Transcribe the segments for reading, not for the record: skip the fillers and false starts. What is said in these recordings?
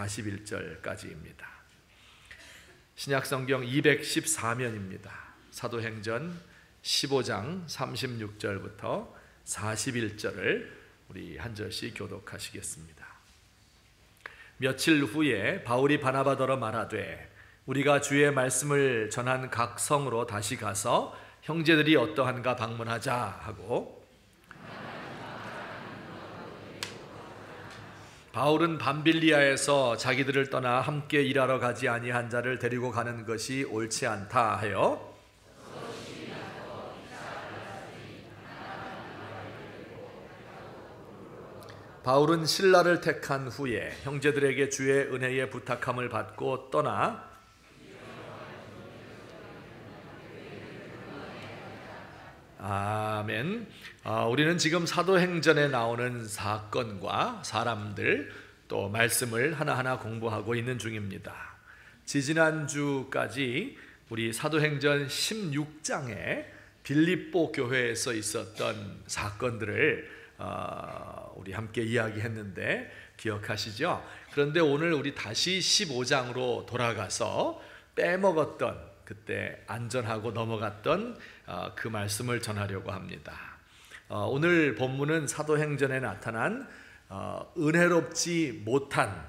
41절까지입니다. 신약성경 214면입니다. 사도행전 15장 36절부터 41절을 우리 한 절씩 교독하시겠습니다. 며칠 후에 바울이 바나바더러 말하되 우리가 주의 말씀을 전한 각 성으로 다시 가서 형제들이 어떠한가 방문하자 하고, 바울은 밤빌리아에서 자기들을 떠나 함께 일하러 가지 아니한 자를 데리고 가는 것이 옳지 않다 하여 바울은 실라를 택한 후에 형제들에게 주의 은혜의 부탁함을 받고 떠나 아멘. 우리는 지금 사도행전에 나오는 사건과 사람들 또 말씀을 하나하나 공부하고 있는 중입니다. 지지난주까지 우리 사도행전 16장에 빌립보 교회에서 있었던 사건들을 우리 함께 이야기했는데 기억하시죠? 그런데 오늘 우리 다시 15장으로 돌아가서 빼먹었던, 그때 안전하고 넘어갔던 그 말씀을 전하려고 합니다. 오늘 본문은 사도행전에 나타난 은혜롭지 못한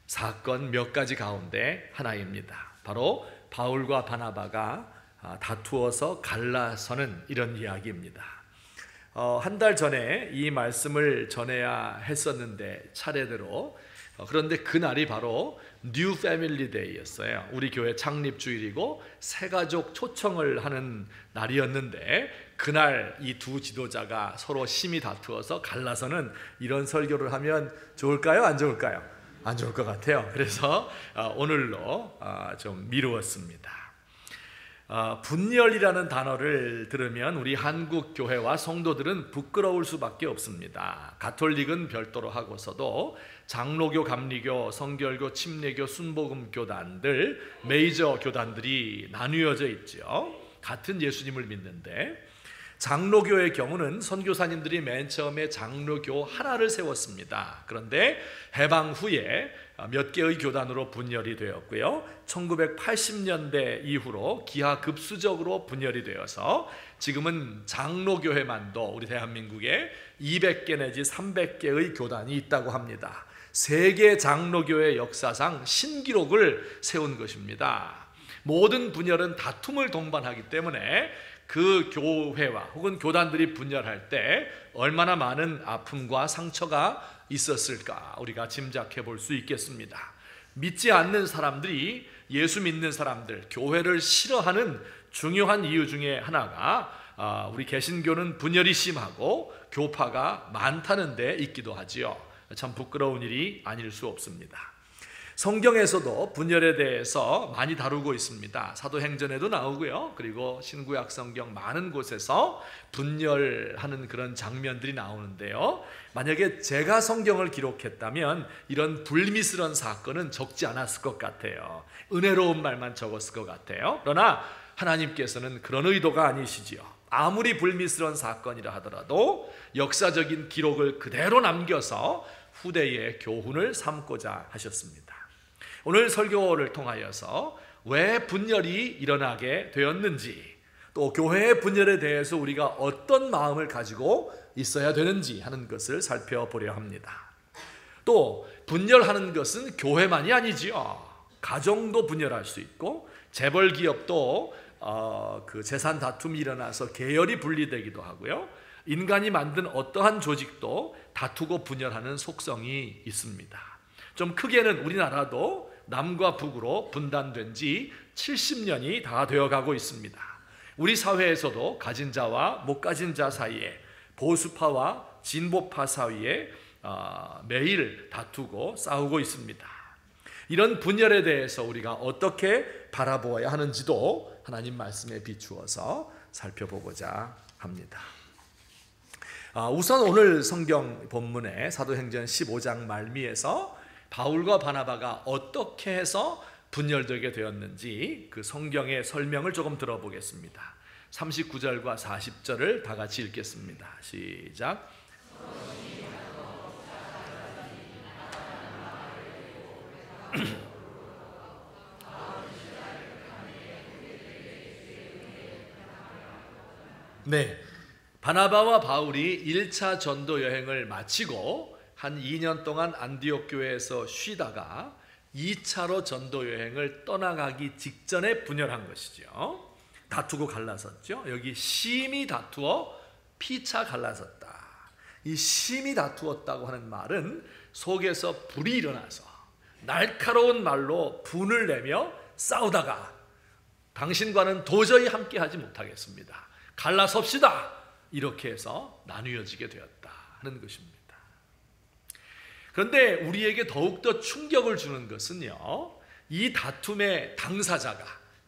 사건 몇 가지 가운데 하나입니다. 바로 바울과 바나바가 다투어서 갈라서는 이런 이야기입니다. 한 달 전에 이 말씀을 전해야 했었는데 차례대로, 그런데 그날이 바로 뉴 패밀리 데이였어요. 우리 교회 창립 주일이고 새가족 초청을 하는 날이었는데, 그날 이 두 지도자가 서로 심히 다투어서 갈라서는 이런 설교를 하면 좋을까요? 안 좋을까요? 안 좋을 것 같아요. 그래서 오늘로 좀 미루었습니다. 분열이라는 단어를 들으면 우리 한국 교회와 성도들은 부끄러울 수밖에 없습니다. 가톨릭은 별도로 하고서도 장로교, 감리교, 성결교, 침례교, 순복음 교단들, 메이저 교단들이 나뉘어져 있죠. 같은 예수님을 믿는데, 장로교의 경우는 선교사님들이 맨 처음에 장로교 하나를 세웠습니다. 그런데 해방 후에 몇 개의 교단으로 분열이 되었고요, 1980년대 이후로 기하급수적으로 분열이 되어서 지금은 장로교회만도 우리 대한민국에 200개 내지 300개의 교단이 있다고 합니다. 세계 장로교회 역사상 신기록을 세운 것입니다. 모든 분열은 다툼을 동반하기 때문에 그 교회와 혹은 교단들이 분열할 때 얼마나 많은 아픔과 상처가 있었을까 우리가 짐작해 볼 수 있겠습니다. 믿지 않는 사람들이 예수 믿는 사람들, 교회를 싫어하는 중요한 이유 중에 하나가 우리 개신교는 분열이 심하고 교파가 많다는 데 있기도 하지요. 참 부끄러운 일이 아닐 수 없습니다. 성경에서도 분열에 대해서 많이 다루고 있습니다. 사도행전에도 나오고요, 그리고 신구약 성경 많은 곳에서 분열하는 그런 장면들이 나오는데요, 만약에 제가 성경을 기록했다면 이런 불미스러운 사건은 적지 않았을 것 같아요. 은혜로운 말만 적었을 것 같아요. 그러나 하나님께서는 그런 의도가 아니시지요. 아무리 불미스러운 사건이라 하더라도 역사적인 기록을 그대로 남겨서 후대의 교훈을 삼고자 하셨습니다. 오늘 설교를 통하여서 왜 분열이 일어나게 되었는지, 또 교회의 분열에 대해서 우리가 어떤 마음을 가지고 있어야 되는지 하는 것을 살펴보려 합니다. 또 분열하는 것은 교회만이 아니지요. 가정도 분열할 수 있고, 재벌 기업도 그 재산 다툼이 일어나서 계열이 분리되기도 하고요, 인간이 만든 어떠한 조직도 다투고 분열하는 속성이 있습니다. 좀 크게는 우리나라도 남과 북으로 분단된 지 70년이 다 되어가고 있습니다. 우리 사회에서도 가진 자와 못 가진 자 사이에, 보수파와 진보파 사이에 매일 다투고 싸우고 있습니다. 이런 분열에 대해서 우리가 어떻게 바라보아야 하는지도 하나님 말씀에 비추어서 살펴보고자 합니다. 우선 오늘 성경 본문의 사도행전 15장 말미에서 바울과 바나바가 어떻게 해서 분열되게 되었는지 그 성경의 설명을 조금 들어보겠습니다. 39절과 40절을 다 같이 읽겠습니다. 시작. 네, 바나바와 바울이 1차 전도 여행을 마치고 한 2년 동안 안디옥 교회에서 쉬다가 2차로 전도 여행을 떠나가기 직전에 분열한 것이죠. 다투고 갈라섰죠. 여기 심히 다투어 피차 갈라섰다. 이 심히 다투었다고 하는 말은 속에서 불이 일어나서 날카로운 말로 분을 내며 싸우다가 당신과는 도저히 함께하지 못하겠습니다, 갈라섭시다, 이렇게 해서 나누어지게 되었다 하는 것입니다. 그런데 우리에게 더욱더 충격을 주는 것은요, 이 다툼의 당사자가,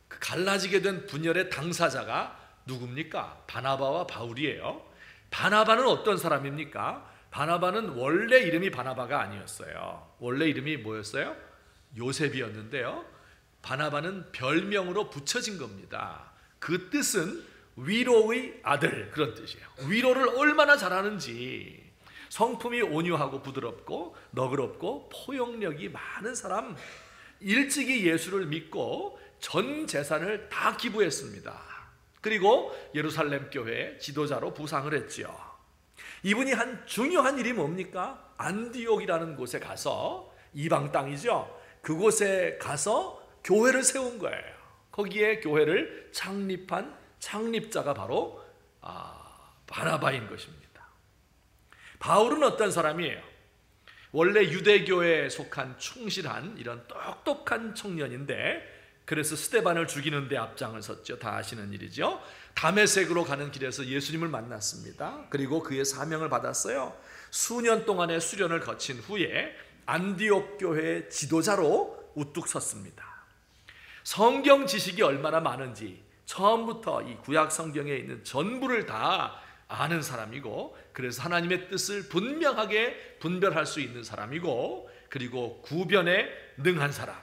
그 갈라지게 된 분열의 당사자가 누굽니까? 바나바와 바울이에요. 바나바는 어떤 사람입니까? 바나바는 원래 이름이 바나바가 아니었어요. 원래 이름이 뭐였어요? 요셉이었는데요, 바나바는 별명으로 붙여진 겁니다. 그 뜻은 위로의 아들, 그런 뜻이에요. 위로를 얼마나 잘하는지, 성품이 온유하고 부드럽고 너그럽고 포용력이 많은 사람, 일찍이 예수를 믿고 전 재산을 다 기부했습니다. 그리고 예루살렘 교회의 지도자로 부상을 했지요. 이분이 한 중요한 일이 뭡니까? 안디옥이라는 곳에 가서, 이방 땅이죠, 그곳에 가서 교회를 세운 거예요. 거기에 교회를 창립한 창립자가 바로 바나바인 것입니다. 바울은 어떤 사람이에요? 원래 유대교에 속한 충실한 이런 똑똑한 청년인데, 그래서 스데반을 죽이는 데 앞장을 섰죠. 다 아시는 일이죠. 다메섹으로 가는 길에서 예수님을 만났습니다. 그리고 그의 사명을 받았어요. 수년 동안의 수련을 거친 후에 안디옥 교회의 지도자로 우뚝 섰습니다. 성경 지식이 얼마나 많은지 처음부터 이 구약 성경에 있는 전부를 다 아는 사람이고, 그래서 하나님의 뜻을 분명하게 분별할 수 있는 사람이고, 그리고 구변에 능한 사람,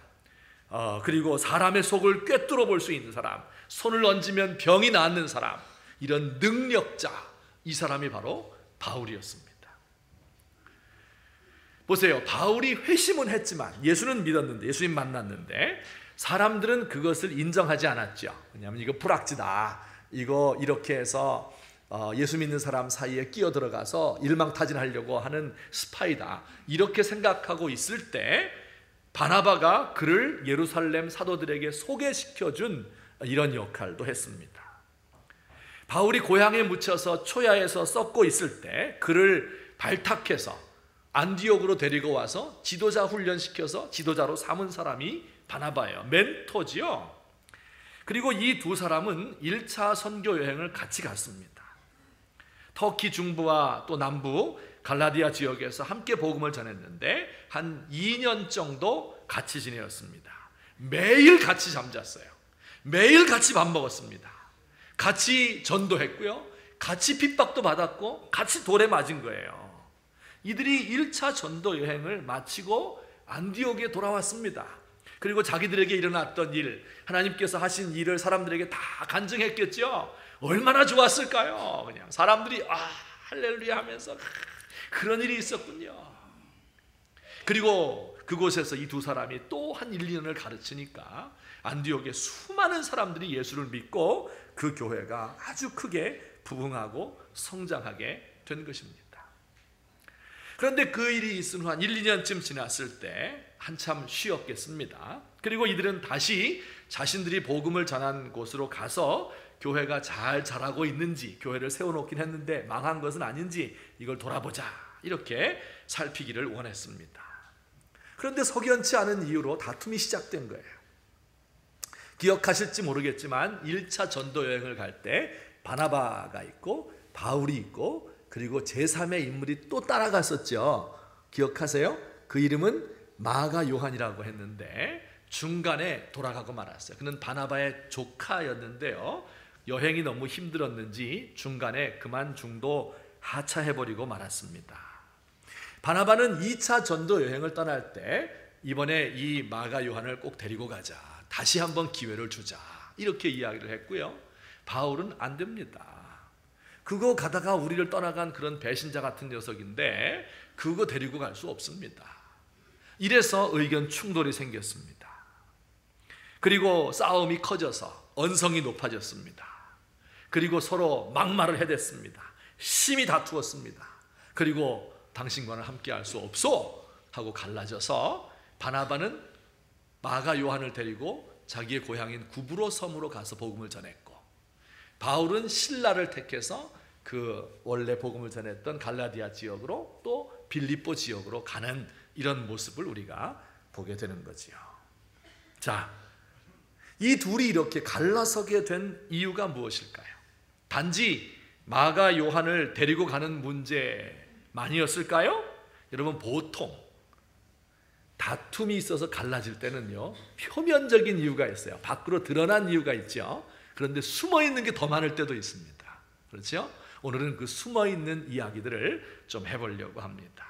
그리고 사람의 속을 꿰뚫어 볼 수 있는 사람, 손을 얹으면 병이 낫는 사람, 이런 능력자, 이 사람이 바로 바울이었습니다. 보세요, 바울이 회심은 했지만, 예수는 믿었는데, 예수님 만났는데 사람들은 그것을 인정하지 않았죠. 왜냐하면 이거 불악지다, 이거 이렇게 해서 예수 믿는 사람 사이에 끼어 들어가서 일망타진하려고 하는 스파이다, 이렇게 생각하고 있을 때 바나바가 그를 예루살렘 사도들에게 소개시켜준 이런 역할도 했습니다. 바울이 고향에 묻혀서 초야에서 썩고 있을 때 그를 발탁해서 안디옥으로 데리고 와서 지도자 훈련시켜서 지도자로 삼은 사람이 바나바예요. 멘토지요. 그리고 이 두 사람은 1차 선교 여행을 같이 갔습니다. 터키 중부와 또 남부 갈라디아 지역에서 함께 복음을 전했는데 한 2년 정도 같이 지내었습니다. 매일 같이 잠잤어요. 매일 같이 밥 먹었습니다. 같이 전도했고요, 같이 핍박도 받았고, 같이 돌에 맞은 거예요. 이들이 1차 전도 여행을 마치고 안디옥에 돌아왔습니다. 그리고 자기들에게 일어났던 일, 하나님께서 하신 일을 사람들에게 다 간증했겠죠. 얼마나 좋았을까요? 그냥 사람들이 할렐루야 하면서 그런 일이 있었군요. 그리고 그곳에서 이 두 사람이 또 한 1, 2년을 가르치니까 안디옥에 수많은 사람들이 예수를 믿고 그 교회가 아주 크게 부흥하고 성장하게 된 것입니다. 그런데 그 일이 있은 후 한 1, 2년쯤 지났을 때 한참 쉬었겠습니다. 그리고 이들은 다시 자신들이 복음을 전한 곳으로 가서 교회가 잘 자라고 있는지, 교회를 세워놓긴 했는데 망한 것은 아닌지 이걸 돌아보자, 이렇게 살피기를 원했습니다. 그런데 석연치 않은 이유로 다툼이 시작된 거예요. 기억하실지 모르겠지만 1차 전도 여행을 갈 때 바나바가 있고 바울이 있고, 그리고 제3의 인물이 또 따라갔었죠. 기억하세요? 그 이름은 마가 요한이라고 했는데 중간에 돌아가고 말았어요. 그는 바나바의 조카였는데요, 여행이 너무 힘들었는지 중간에 그만 중도 하차해버리고 말았습니다. 바나바는 2차 전도 여행을 떠날 때 이번에 이 마가 요한을 꼭 데리고 가자, 다시 한번 기회를 주자, 이렇게 이야기를 했고요. 바울은 안 됩니다. 그거 가다가 우리를 떠나간 그런 배신자 같은 녀석인데 그거 데리고 갈 수 없습니다. 이래서 의견 충돌이 생겼습니다. 그리고 싸움이 커져서 언성이 높아졌습니다. 그리고 서로 막말을 해댔습니다. 심히 다투었습니다. 그리고 당신과는 함께할 수 없소 하고 갈라져서 바나바는 마가 요한을 데리고 자기의 고향인 구브로 섬으로 가서 복음을 전했고, 바울은 실라를 택해서 그 원래 복음을 전했던 갈라디아 지역으로 또 빌립보 지역으로 가는 이런 모습을 우리가 보게 되는 거지요. 자, 이 둘이 이렇게 갈라서게 된 이유가 무엇일까요? 단지 마가 요한을 데리고 가는 문제만이었을까요? 여러분, 보통 다툼이 있어서 갈라질 때는요, 표면적인 이유가 있어요. 밖으로 드러난 이유가 있죠. 그런데 숨어있는 게 더 많을 때도 있습니다. 그렇죠? 오늘은 그 숨어있는 이야기들을 좀 해보려고 합니다.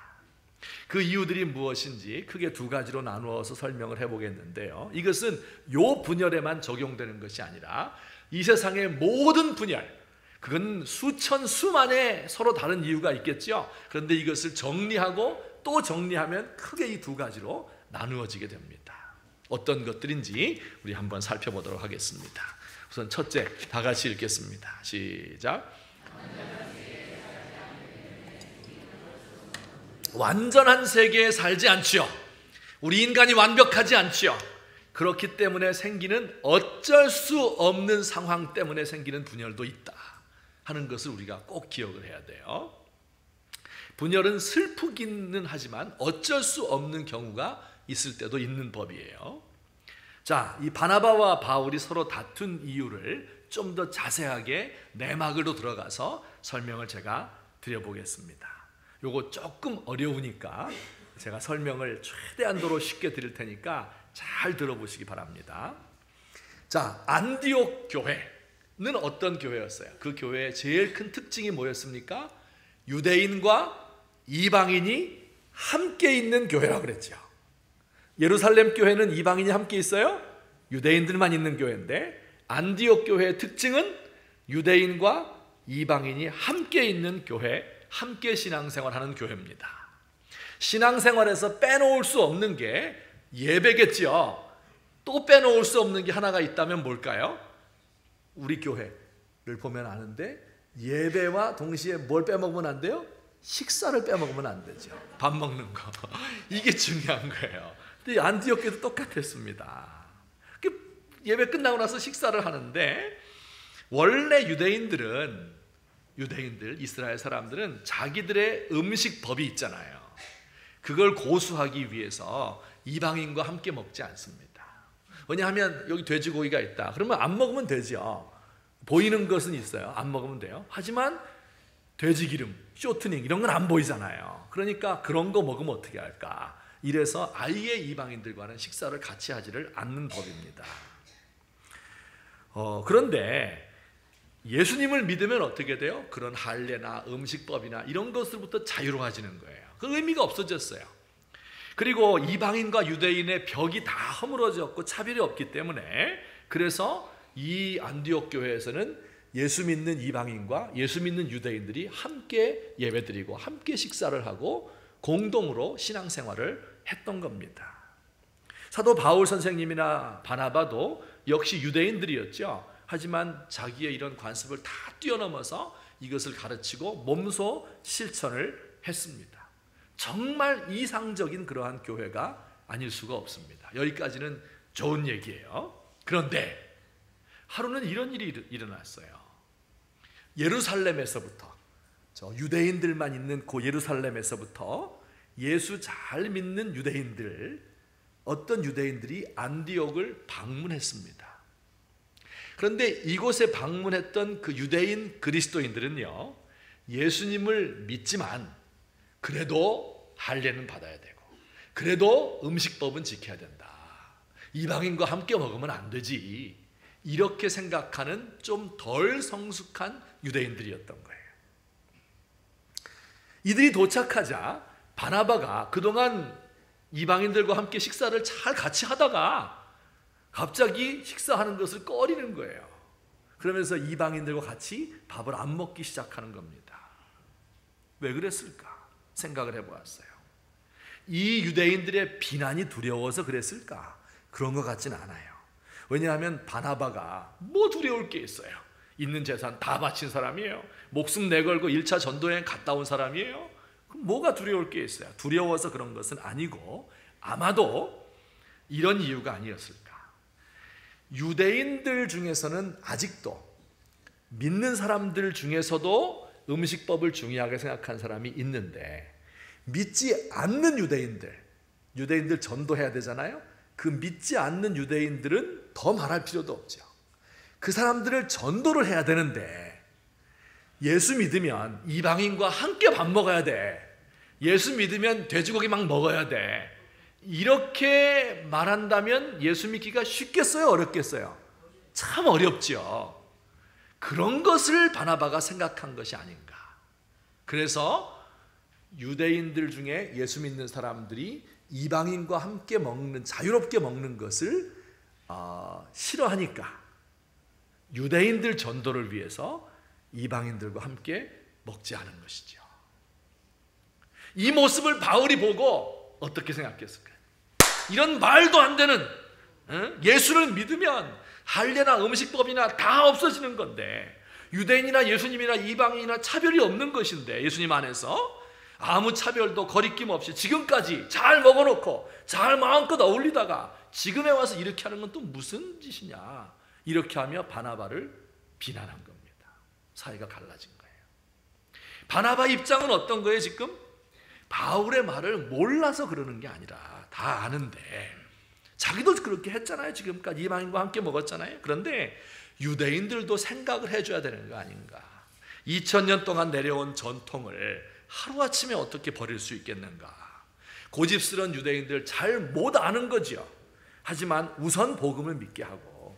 그 이유들이 무엇인지 크게 두 가지로 나누어서 설명을 해보겠는데요, 이것은 요 분열에만 적용되는 것이 아니라 이 세상의 모든 분열, 그건 수천 수만의 서로 다른 이유가 있겠죠. 그런데 이것을 정리하고 또 정리하면 크게 이 두 가지로 나누어지게 됩니다. 어떤 것들인지 우리 한번 살펴보도록 하겠습니다. 우선 첫째, 다 같이 읽겠습니다. 시작. 완전한 세계에 살지 않지요. 우리 인간이 완벽하지 않지요. 그렇기 때문에 생기는 어쩔 수 없는 상황 때문에 생기는 분열도 있다 하는 것을 우리가 꼭 기억을 해야 돼요. 분열은 슬프기는 하지만 어쩔 수 없는 경우가 있을 때도 있는 법이에요. 자, 이 바나바와 바울이 서로 다툰 이유를 좀 더 자세하게 내막으로 들어가서 설명을 제가 드려보겠습니다. 요거 조금 어려우니까 제가 설명을 최대한도로 쉽게 드릴 테니까 잘 들어보시기 바랍니다. 자, 안디옥 교회는 어떤 교회였어요? 그 교회의 제일 큰 특징이 뭐였습니까? 유대인과 이방인이 함께 있는 교회라고 그랬죠. 예루살렘 교회는 이방인이 함께 있어요? 유대인들만 있는 교회인데, 안디옥 교회의 특징은 유대인과 이방인이 함께 있는 교회, 함께 신앙생활하는 교회입니다. 신앙생활에서 빼놓을 수 없는 게 예배겠죠. 또 빼놓을 수 없는 게 하나가 있다면 뭘까요? 우리 교회를 보면 아는데, 예배와 동시에 뭘 빼먹으면 안 돼요? 식사를 빼먹으면 안 되죠. 밥 먹는 거. 이게 중요한 거예요. 근데 안디옥 교회도 똑같았습니다. 예배 끝나고 나서 식사를 하는데, 원래 유대인들, 이스라엘 사람들은 자기들의 음식법이 있잖아요. 그걸 고수하기 위해서 이방인과 함께 먹지 않습니다. 왜냐하면 여기 돼지고기가 있다 그러면 안 먹으면 되죠. 보이는 것은 있어요. 안 먹으면 돼요. 하지만 돼지기름, 쇼트닝 이런 건 안 보이잖아요. 그러니까 그런 거 먹으면 어떻게 할까? 이래서 아예 이방인들과는 식사를 같이 하지를 않는 법입니다. 그런데 예수님을 믿으면 어떻게 돼요? 그런 할례나 음식법이나 이런 것으로부터 자유로워지는 거예요. 그 의미가 없어졌어요. 그리고 이방인과 유대인의 벽이 다 허물어졌고 차별이 없기 때문에, 그래서 이 안디옥 교회에서는 예수 믿는 이방인과 예수 믿는 유대인들이 함께 예배드리고 함께 식사를 하고 공동으로 신앙생활을 했던 겁니다. 사도 바울 선생님이나 바나바도 역시 유대인들이었죠. 하지만 자기의 이런 관습을 다 뛰어넘어서 이것을 가르치고 몸소 실천을 했습니다. 정말 이상적인 그러한 교회가 아닐 수가 없습니다. 여기까지는 좋은 얘기예요. 그런데 하루는 이런 일이 일어났어요. 예루살렘에서부터, 유대인들만 있는 그 예루살렘에서부터 예수 잘 믿는 유대인들, 어떤 유대인들이 안디옥을 방문했습니다. 그런데 이곳에 방문했던 그 유대인 그리스도인들은요, 예수님을 믿지만 그래도 할례는 받아야 되고, 그래도 음식법은 지켜야 된다, 이방인과 함께 먹으면 안 되지, 이렇게 생각하는 좀 덜 성숙한 유대인들이었던 거예요. 이들이 도착하자 바나바가 그동안 이방인들과 함께 식사를 잘 같이 하다가 갑자기 식사하는 것을 꺼리는 거예요. 그러면서 이방인들과 같이 밥을 안 먹기 시작하는 겁니다. 왜 그랬을까 생각을 해보았어요. 이 유대인들의 비난이 두려워서 그랬을까? 그런 것 같진 않아요. 왜냐하면 바나바가 뭐 두려울 게 있어요. 있는 재산 다 바친 사람이에요. 목숨 내걸고 1차 전도여행 갔다 온 사람이에요. 그럼 뭐가 두려울 게 있어요? 두려워서 그런 것은 아니고 아마도 이런 이유가 아니었을까? 유대인들 중에서는 아직도, 믿는 사람들 중에서도 음식법을 중요하게 생각한 사람이 있는데, 믿지 않는 유대인들 전도해야 되잖아요. 그 믿지 않는 유대인들은 더 말할 필요도 없죠. 그 사람들을 전도를 해야 되는데, 예수 믿으면 이방인과 함께 밥 먹어야 돼, 예수 믿으면 돼지고기 막 먹어야 돼, 이렇게 말한다면 예수 믿기가 쉽겠어요? 어렵겠어요? 참 어렵죠. 그런 것을 바나바가 생각한 것이 아닌가. 그래서 유대인들 중에 예수 믿는 사람들이 이방인과 함께 먹는, 자유롭게 먹는 것을 싫어하니까 유대인들 전도를 위해서 이방인들과 함께 먹지 않은 것이죠. 이 모습을 바울이 보고 어떻게 생각했을까요? 이런 말도 안 되는, 예수를 믿으면 할례나 음식법이나 다 없어지는 건데, 유대인이나 예수님이나 이방인이나 차별이 없는 것인데, 예수님 안에서 아무 차별도 거리낌 없이 지금까지 잘 먹어놓고 잘 마음껏 어울리다가 지금에 와서 이렇게 하는 건 또 무슨 짓이냐, 이렇게 하며 바나바를 비난한 겁니다. 사이가 갈라진 거예요. 바나바 입장은 어떤 거예요? 지금 바울의 말을 몰라서 그러는 게 아니라 다 아는데, 자기도 그렇게 했잖아요. 지금까지 이방인과 함께 먹었잖아요. 그런데 유대인들도 생각을 해줘야 되는 거 아닌가. 2000년 동안 내려온 전통을 하루아침에 어떻게 버릴 수 있겠는가. 고집스러운 유대인들 잘 못 아는 거죠. 하지만 우선 복음을 믿게 하고,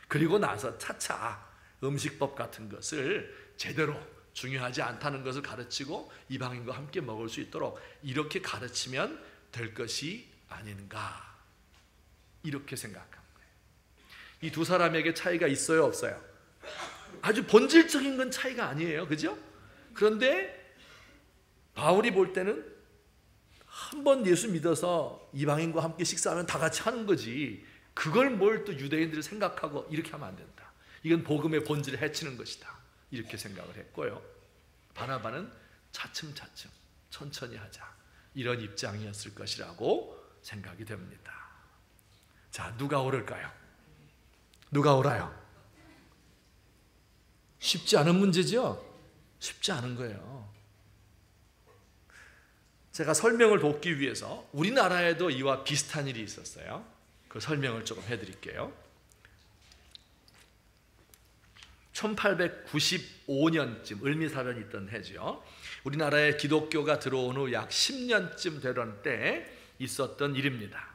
그리고 나서 차차 음식법 같은 것을 제대로 중요하지 않다는 것을 가르치고 이방인과 함께 먹을 수 있도록 이렇게 가르치면 될 것이 아닌가, 이렇게 생각한 거예요. 이 두 사람에게 차이가 있어요, 없어요? 아주 본질적인 건 차이가 아니에요, 그죠? 그런데 바울이 볼 때는 한 번 예수 믿어서 이방인과 함께 식사하면 다 같이 하는 거지, 그걸 뭘 또 유대인들이 생각하고 이렇게 하면 안 된다, 이건 복음의 본질을 해치는 것이다, 이렇게 생각을 했고요. 바나바는 차츰차츰 천천히 하자, 이런 입장이었을 것이라고 생각이 됩니다. 자, 누가 오를까요? 누가 오라요? 쉽지 않은 문제죠? 쉽지 않은 거예요. 제가 설명을 돕기 위해서 우리나라에도 이와 비슷한 일이 있었어요. 그 설명을 조금 해드릴게요. 1895년쯤 을미사변이 있던 해죠. 우리나라에 기독교가 들어온 후 약 10년쯤 되던 때 있었던 일입니다.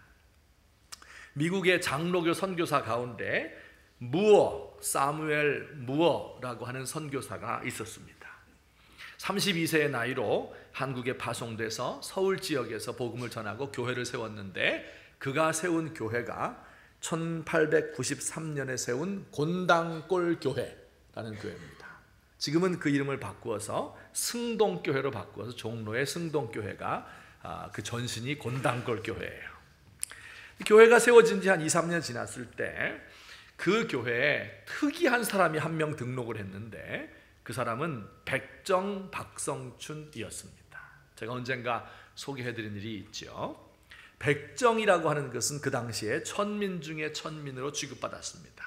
미국의 장로교 선교사 가운데 사무엘 무어라고 하는 선교사가 있었습니다. 32세의 나이로 한국에 파송돼서 서울 지역에서 복음을 전하고 교회를 세웠는데, 그가 세운 교회가 1893년에 세운 곤당골 교회라는 교회입니다. 지금은 그 이름을 바꾸어서 승동교회로 바꾸어서 종로의 승동교회가 그 전신이 곤당골 교회예요. 교회가 세워진 지 한 2, 3년 지났을 때 그 교회에 특이한 사람이 한 명 등록을 했는데, 그 사람은 백정 박성춘이었습니다. 제가 언젠가 소개해드린 일이 있죠. 백정이라고 하는 것은 그 당시에 천민 중에 천민으로 취급받았습니다.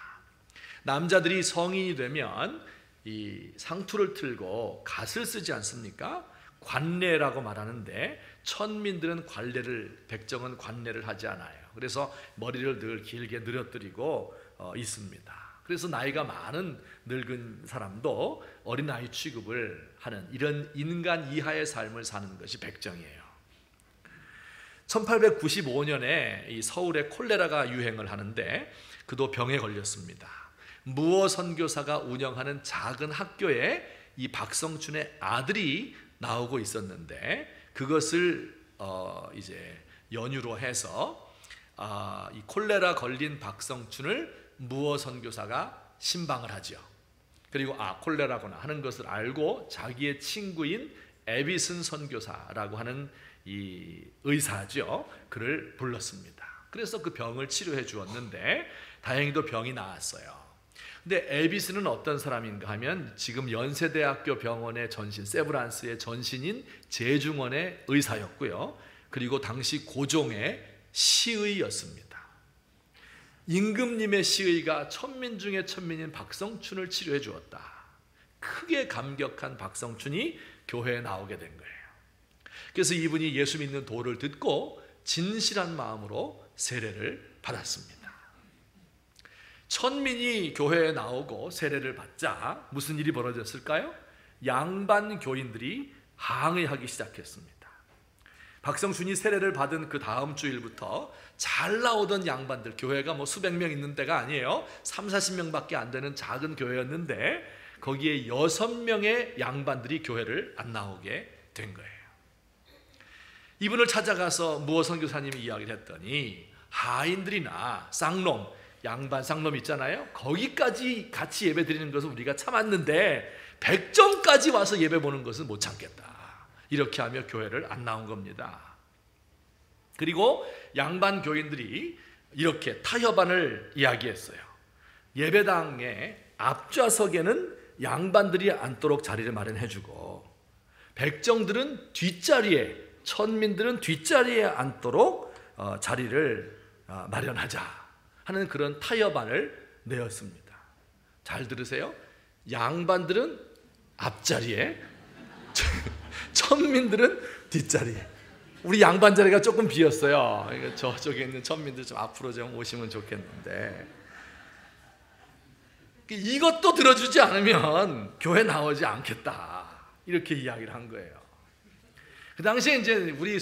남자들이 성인이 되면 이 상투를 틀고 갓을 쓰지 않습니까? 관례라고 말하는데, 천민들은 백정은 관례를 하지 않아요. 그래서 머리를 늘 길게 늘어뜨리고 있습니다. 그래서 나이가 많은 늙은 사람도 어린아이 취급을 하는 이런 인간 이하의 삶을 사는 것이 백정이에요. 1895년에 이 서울에 콜레라가 유행을 하는데, 그도 병에 걸렸습니다. 무어 선교사가 운영하는 작은 학교에 이 박성춘의 아들이 나오고 있었는데, 그것을 이제 연유로 해서 이 콜레라 걸린 박성춘을 무어 선교사가 신방을 하죠. 그리고 콜레라구나 하는 것을 알고 자기의 친구인 에비슨 선교사라고 하는 이 의사죠. 그를 불렀습니다. 그래서 그 병을 치료해 주었는데 다행히도 병이 나았어요. 근데 엘비스는 어떤 사람인가 하면 지금 연세대학교 병원의 전신, 세브란스의 전신인 재중원의 의사였고요. 그리고 당시 고종의 시의였습니다. 임금님의 시의가 천민 중에 천민인 박성춘을 치료해 주었다. 크게 감격한 박성춘이 교회에 나오게 된 거예요. 그래서 이분이 예수 믿는 도를 듣고 진실한 마음으로 세례를 받았습니다. 천민이 교회에 나오고 세례를 받자 무슨 일이 벌어졌을까요? 양반 교인들이 항의하기 시작했습니다. 박성춘이 세례를 받은 그 다음 주일부터 잘 나오던 양반들, 교회가 뭐 수백 명 있는 데가 아니에요. 30-40명밖에 안 되는 작은 교회였는데 거기에 6명의 양반들이 교회를 안 나오게 된 거예요. 이분을 찾아가서 무어 선교사님이 이야기를 했더니 하인들이나 쌍놈, 양반 쌍놈 있잖아요. 거기까지 같이 예배 드리는 것은 우리가 참았는데 백정까지 와서 예배 보는 것은 못 참겠다. 이렇게 하며 교회를 안 나온 겁니다. 그리고 양반 교인들이 이렇게 타협안을 이야기했어요. 예배당의 앞좌석에는 양반들이 앉도록 자리를 마련해주고 백정들은 뒷자리에, 천민들은 뒷자리에 앉도록 자리를 마련하자 하는 그런 타협안을 내었습니다. 잘 들으세요. 양반들은 앞자리에, 천민들은 뒷자리에. 우리 양반 자리가 조금 비었어요. 저쪽에 있는 천민들 좀 앞으로 좀 오시면 좋겠는데 이것도 들어주지 않으면 교회 나오지 않겠다. 이렇게 이야기를 한 거예요. 그 당시에 이제 우리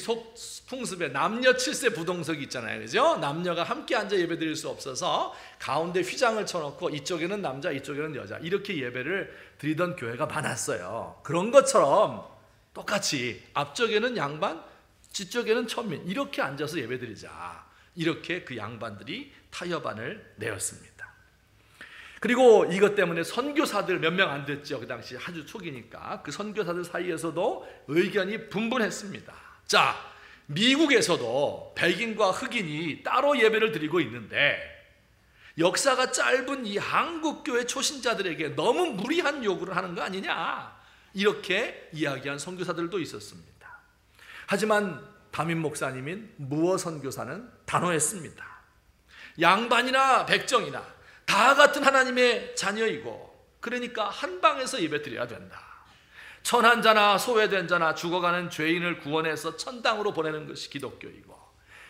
풍습에 남녀 7세 부동석이 있잖아요. 그죠? 남녀가 함께 앉아 예배 드릴 수 없어서 가운데 휘장을 쳐놓고 이쪽에는 남자, 이쪽에는 여자 이렇게 예배를 드리던 교회가 많았어요. 그런 것처럼 똑같이 앞쪽에는 양반, 뒤쪽에는 천민 이렇게 앉아서 예배 드리자. 이렇게 그 양반들이 타협안을 내었습니다. 그리고 이것 때문에 선교사들 몇 명 안 됐죠. 그 당시 아주 초기니까 그 선교사들 사이에서도 의견이 분분했습니다. 자, 미국에서도 백인과 흑인이 따로 예배를 드리고 있는데 역사가 짧은 이 한국교회 초신자들에게 너무 무리한 요구를 하는 거 아니냐, 이렇게 이야기한 선교사들도 있었습니다. 하지만 담임 목사님인 무어 선교사는 단호했습니다. 양반이나 백정이나 다 같은 하나님의 자녀이고 그러니까 한 방에서 예배 드려야 된다. 천한 자나 소외된 자나 죽어가는 죄인을 구원해서 천당으로 보내는 것이 기독교이고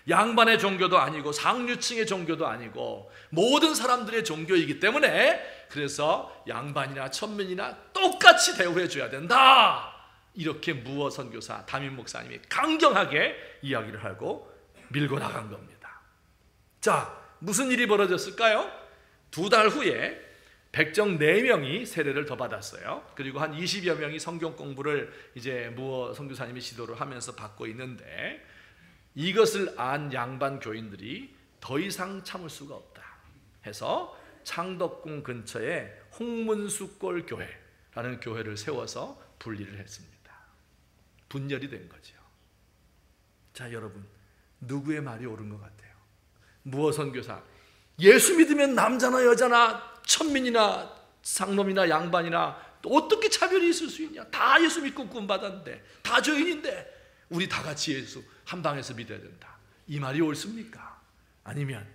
양반의 종교도 아니고 상류층의 종교도 아니고 모든 사람들의 종교이기 때문에 그래서 양반이나 천민이나 똑같이 대우해 줘야 된다. 이렇게 무어 선교사 담임 목사님이 강경하게 이야기를 하고 밀고 나간 겁니다. 자, 무슨 일이 벌어졌을까요? 2달 후에 백정 4명이 세례를 더 받았어요. 그리고 한 20여 명이 성경 공부를 이제 무어 선교사님이 지도를 하면서 받고 있는데 이것을 안 양반 교인들이 더 이상 참을 수가 없다 해서 창덕궁 근처에 홍문수골 교회라는 교회를 세워서 분리를 했습니다. 분열이 된 거죠. 자, 여러분, 누구의 말이 옳은 것 같아요? 무어 선교사, 예수 믿으면 남자나 여자나 천민이나 상놈이나 양반이나 또 어떻게 차별이 있을 수 있냐? 다 예수 믿고 구원받았는데, 다 죄인인데 우리 다 같이 예수 한 방에서 믿어야 된다. 이 말이 옳습니까? 아니면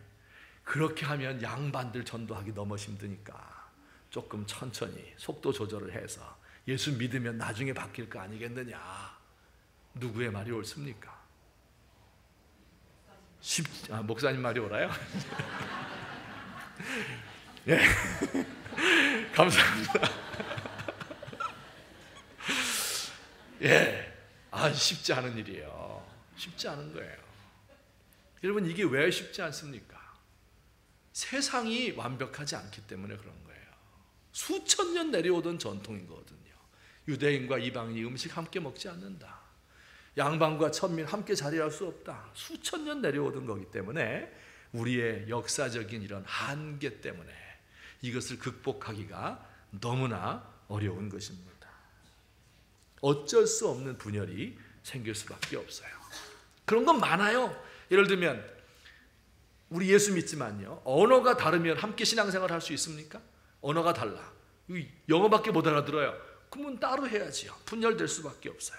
그렇게 하면 양반들 전도하기 너무 힘드니까 조금 천천히 속도 조절을 해서 예수 믿으면 나중에 바뀔 거 아니겠느냐? 누구의 말이 옳습니까? 목사님 말이 옳아요? 예, 감사합니다. 예, 쉽지 않은 일이에요. 쉽지 않은 거예요. 여러분, 이게 왜 쉽지 않습니까? 세상이 완벽하지 않기 때문에 그런 거예요. 수천 년 내려오던 전통인 거거든요. 유대인과 이방인이 음식 함께 먹지 않는다. 양반과 천민 함께 자리할 수 없다. 수천 년 내려오던 거기 때문에 우리의 역사적인 이런 한계 때문에 이것을 극복하기가 너무나 어려운 것입니다. 어쩔 수 없는 분열이 생길 수밖에 없어요. 그런 건 많아요. 예를 들면 우리 예수 믿지만요, 언어가 다르면 함께 신앙생활 할 수 있습니까? 언어가 달라, 영어밖에 못 알아들어요. 그러면 따로 해야지요. 분열될 수밖에 없어요.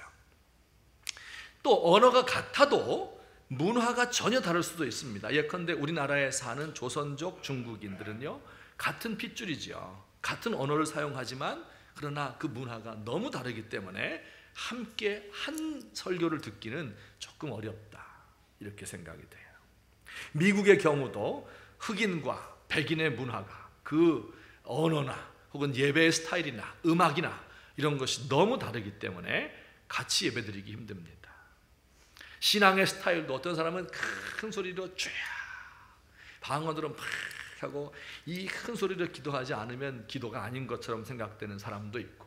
또 언어가 같아도 문화가 전혀 다를 수도 있습니다. 예컨대 우리나라에 사는 조선족 중국인들은요, 같은 핏줄이지요. 같은 언어를 사용하지만 그러나 그 문화가 너무 다르기 때문에 함께 한 설교를 듣기는 조금 어렵다, 이렇게 생각이 돼요. 미국의 경우도 흑인과 백인의 문화가, 그 언어나 혹은 예배의 스타일이나 음악이나 이런 것이 너무 다르기 때문에 같이 예배드리기 힘듭니다. 신앙의 스타일도 어떤 사람은 큰 소리로 쫙 방언으로 막 하고 이 큰 소리로 기도하지 않으면 기도가 아닌 것처럼 생각되는 사람도 있고,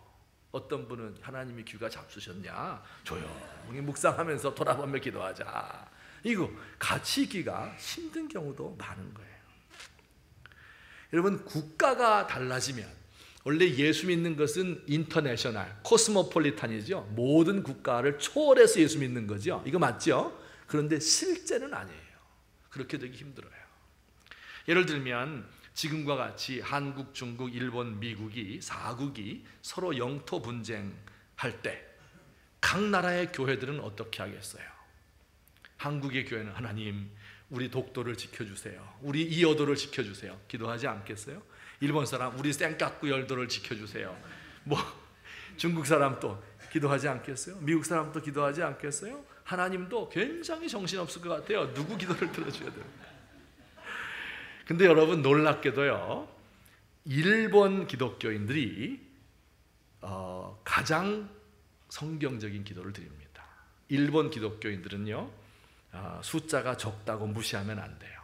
어떤 분은 하나님이 귀가 잡수셨냐, 조용히 묵상하면서 돌아보며 기도하자, 이거 같이 있기가 힘든 경우도 많은 거예요. 여러분, 국가가 달라지면, 원래 예수 믿는 것은 인터내셔널, 코스모폴리탄이죠. 모든 국가를 초월해서 예수 믿는 거죠. 이거 맞죠? 그런데 실제는 아니에요. 그렇게 되기 힘들어요. 예를 들면 지금과 같이 한국, 중국, 일본, 미국이 4국이 서로 영토 분쟁할 때 각 나라의 교회들은 어떻게 하겠어요? 한국의 교회는 하나님, 우리 독도를 지켜주세요, 우리 이어도를 지켜주세요, 기도하지 않겠어요? 일본 사람, 우리 쌩까꾸 열도를 지켜주세요. 중국 사람 또 기도하지 않겠어요? 미국 사람 또 기도하지 않겠어요? 하나님도 굉장히 정신없을 것 같아요. 누구 기도를 들어줘야 돼요? 근데 여러분, 놀랍게도요, 일본 기독교인들이 가장 성경적인 기도를 드립니다. 일본 기독교인들은요, 숫자가 적다고 무시하면 안 돼요.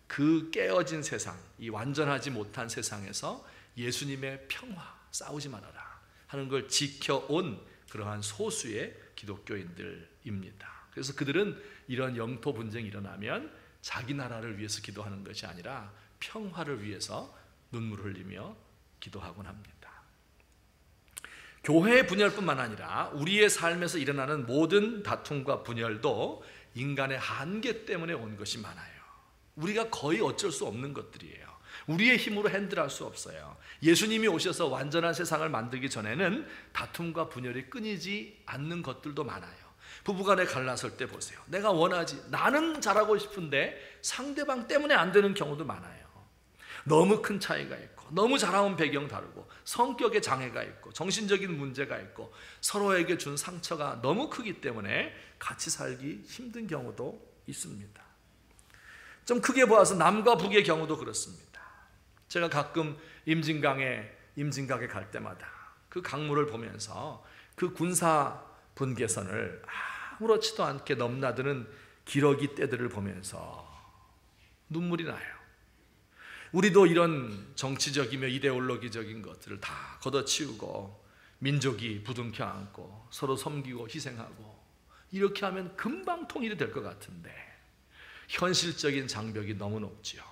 그 깨어진 세상, 이 완전하지 못한 세상에서 예수님의 평화, 싸우지 말아라 하는 걸 지켜온 그러한 소수의 기독교인들입니다. 그래서 그들은 이런 영토 분쟁이 일어나면 자기 나라를 위해서 기도하는 것이 아니라 평화를 위해서 눈물을 흘리며 기도하곤 합니다. 교회의 분열뿐만 아니라 우리의 삶에서 일어나는 모든 다툼과 분열도 인간의 한계 때문에 온 것이 많아요. 우리가 거의 어쩔 수 없는 것들이에요. 우리의 힘으로 핸들할 수 없어요. 예수님이 오셔서 완전한 세상을 만들기 전에는 다툼과 분열이 끊이지 않는 것들도 많아요. 부부간에 갈라설 때 보세요. 내가 원하지, 나는 잘하고 싶은데 상대방 때문에 안 되는 경우도 많아요. 너무 큰 차이가 있고, 너무 자라온 배경 다르고, 성격의 장애가 있고, 정신적인 문제가 있고, 서로에게 준 상처가 너무 크기 때문에 같이 살기 힘든 경우도 있습니다. 좀 크게 보아서 남과 북의 경우도 그렇습니다. 제가 가끔 임진강에 갈 때마다 그 강물을 보면서 그 군사 분계선을 아무렇지도 않게 넘나드는 기러기 떼들을 보면서 눈물이 나요. 우리도 이런 정치적이며 이데올로기적인 것들을 다 걷어치우고 민족이 부둥켜 안고 서로 섬기고 희생하고 이렇게 하면 금방 통일이 될 것 같은데 현실적인 장벽이 너무 높지요.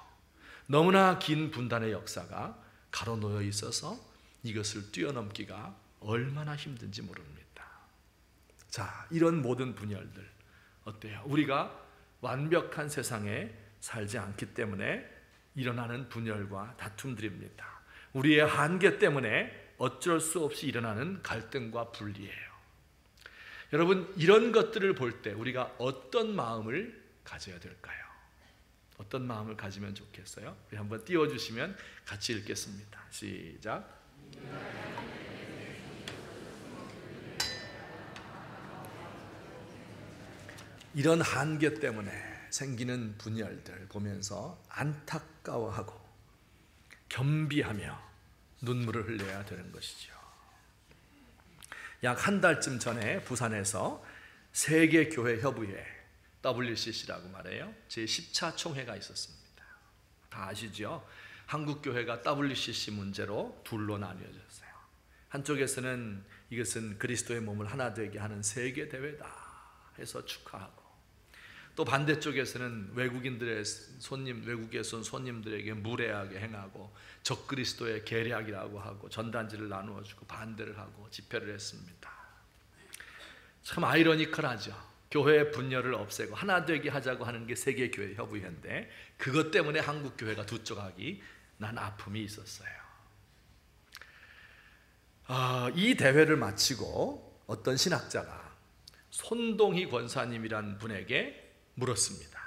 너무나 긴 분단의 역사가 가로놓여 있어서 이것을 뛰어넘기가 얼마나 힘든지 모릅니다. 자, 이런 모든 분열들 어때요? 우리가 완벽한 세상에 살지 않기 때문에 일어나는 분열과 다툼들입니다. 우리의 한계 때문에 어쩔 수 없이 일어나는 갈등과 분리예요. 여러분, 이런 것들을 볼 때 우리가 어떤 마음을 가져야 될까요? 어떤 마음을 가지면 좋겠어요? 우리 한번 띄워주시면 같이 읽겠습니다. 시작. 이런 한계 때문에 생기는 분열들 보면서 안타까워하고 겸비하며 눈물을 흘려야 되는 것이죠. 약 한 달쯤 전에 부산에서 세계교회협의회 WCC라고 말해요. 제10차 총회가 있었습니다. 다 아시죠? 한국교회가 WCC 문제로 둘로 나뉘어졌어요. 한쪽에서는 이것은 그리스도의 몸을 하나 되게 하는 세계대회다 해서 축하하고, 또 반대쪽에서는 외국에서 온 손님들에게 무례하게 행하고 적그리스도의 계략이라고 하고 전단지를 나누어 주고 반대를 하고 집회를 했습니다. 참 아이러니컬하죠. 교회의 분열을 없애고 하나 되게 하자고 하는 게 세계교회 협의회인데 그것 때문에 한국교회가 두 조각이 난 아픔이 있었어요. 이 대회를 마치고 어떤 신학자가 손동희 권사님이란 분에게 물었습니다.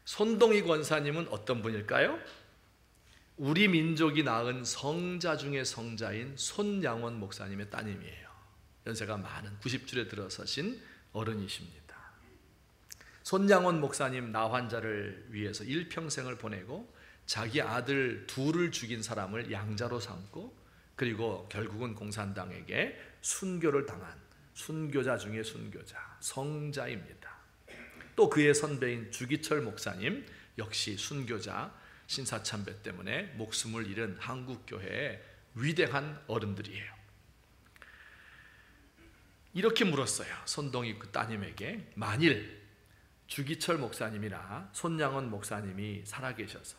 손동희 권사님은 어떤 분일까요? 우리 민족이 낳은 성자 중에 성자인 손양원 목사님의 따님이에요. 연세가 많은 90줄에 들어서신 어른이십니다. 손양원 목사님 나환자를 위해서 일평생을 보내고 자기 아들 둘을 죽인 사람을 양자로 삼고 그리고 결국은 공산당에게 순교를 당한 순교자 중에 순교자 성자입니다. 또 그의 선배인 주기철 목사님 역시 순교자 신사참배 때문에 목숨을 잃은 한국교회의 위대한 어른들이에요. 이렇게 물었어요. 손동희 그 따님에게 만일 주기철 목사님이나 손양원 목사님이 살아계셔서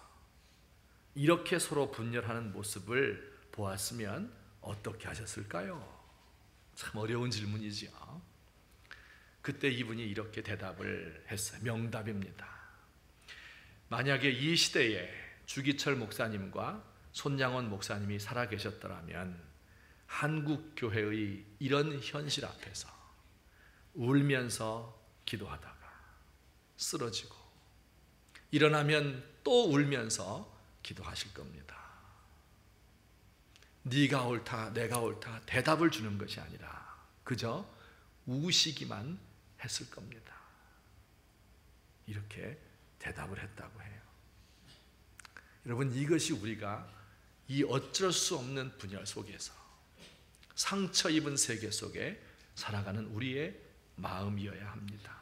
이렇게 서로 분열하는 모습을 보았으면 어떻게 하셨을까요? 참 어려운 질문이지요. 그때 이분이 이렇게 대답을 했어요. 명답입니다. 만약에 이 시대에 주기철 목사님과 손양원 목사님이 살아계셨더라면 한국교회의 이런 현실 앞에서 울면서 기도하다가 쓰러지고 일어나면 또 울면서 기도하실 겁니다. 네가 옳다 내가 옳다 대답을 주는 것이 아니라 그저 우시기만 했을 겁니다. 이렇게 대답을 했다고 해요. 여러분 이것이 우리가 이 어쩔 수 없는 분열 속에서 상처 입은 세계 속에 살아가는 우리의 마음이어야 합니다.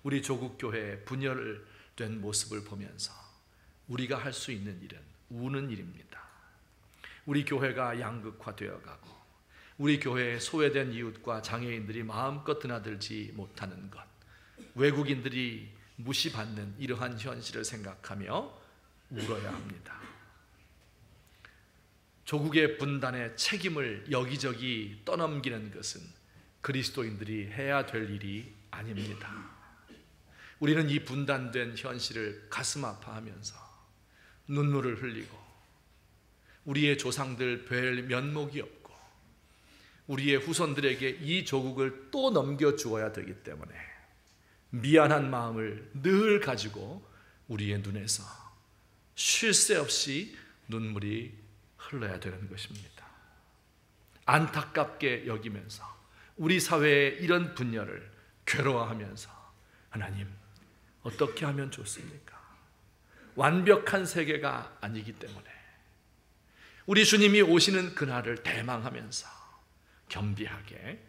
우리 조국교회의 분열된 모습을 보면서 우리가 할 수 있는 일은 우는 일입니다. 우리 교회가 양극화되어 가고 우리 교회에 소외된 이웃과 장애인들이 마음껏 드나들지 못하는 것, 외국인들이 무시받는 이러한 현실을 생각하며 울어야 합니다. 조국의 분단의 책임을 여기저기 떠넘기는 것은 그리스도인들이 해야 될 일이 아닙니다. 우리는 이 분단된 현실을 가슴 아파하면서 눈물을 흘리고 우리의 조상들 뵐 면목이 없고 우리의 후손들에게 이 조국을 또 넘겨주어야 되기 때문에 미안한 마음을 늘 가지고 우리의 눈에서 쉴 새 없이 눈물이 흘러야 되는 것입니다. 안타깝게 여기면서 우리 사회의 이런 분열을 괴로워하면서 하나님 어떻게 하면 좋습니까? 완벽한 세계가 아니기 때문에 우리 주님이 오시는 그날을 대망하면서 겸비하게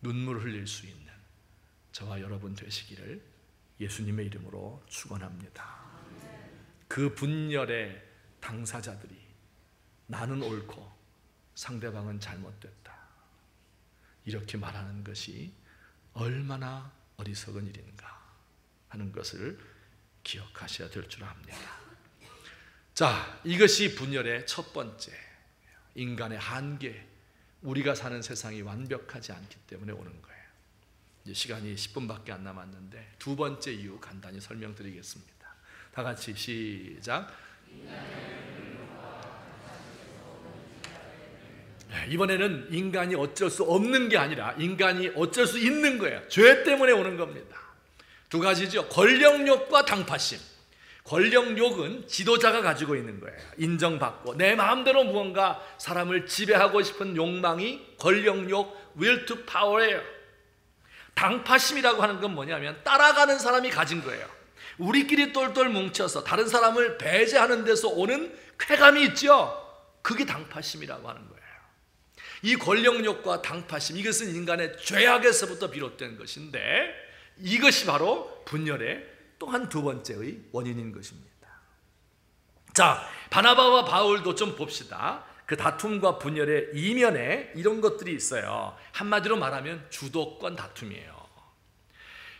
눈물을 흘릴 수 있는 저와 여러분 되시기를 예수님의 이름으로 축원합니다. 그 분열의 당사자들이 나는 옳고 상대방은 잘못됐다 이렇게 말하는 것이 얼마나 어리석은 일인가 하는 것을 기억하셔야 될 줄 압니다. 자, 이것이 분열의 첫 번째, 인간의 한계, 우리가 사는 세상이 완벽하지 않기 때문에 오는 거예요. 이제 시간이 10분밖에 안 남았는데 두 번째 이유 간단히 설명드리겠습니다. 다 같이 시작. 이번에는 인간이 어쩔 수 없는 게 아니라 인간이 어쩔 수 있는 거예요. 죄 때문에 오는 겁니다. 두 가지죠. 권력욕과 당파심. 권력욕은 지도자가 가지고 있는 거예요. 인정받고 내 마음대로 무언가 사람을 지배하고 싶은 욕망이 권력욕, will to power예요. 당파심이라고 하는 건 뭐냐면 따라가는 사람이 가진 거예요. 우리끼리 똘똘 뭉쳐서 다른 사람을 배제하는 데서 오는 쾌감이 있죠. 그게 당파심이라고 하는 거예요. 이 권력욕과 당파심, 이것은 인간의 죄악에서부터 비롯된 것인데 이것이 바로 분열의 또한 두 번째의 원인인 것입니다. 자, 바나바와 바울도 좀 봅시다. 그 다툼과 분열의 이면에 이런 것들이 있어요. 한마디로 말하면 주도권 다툼이에요.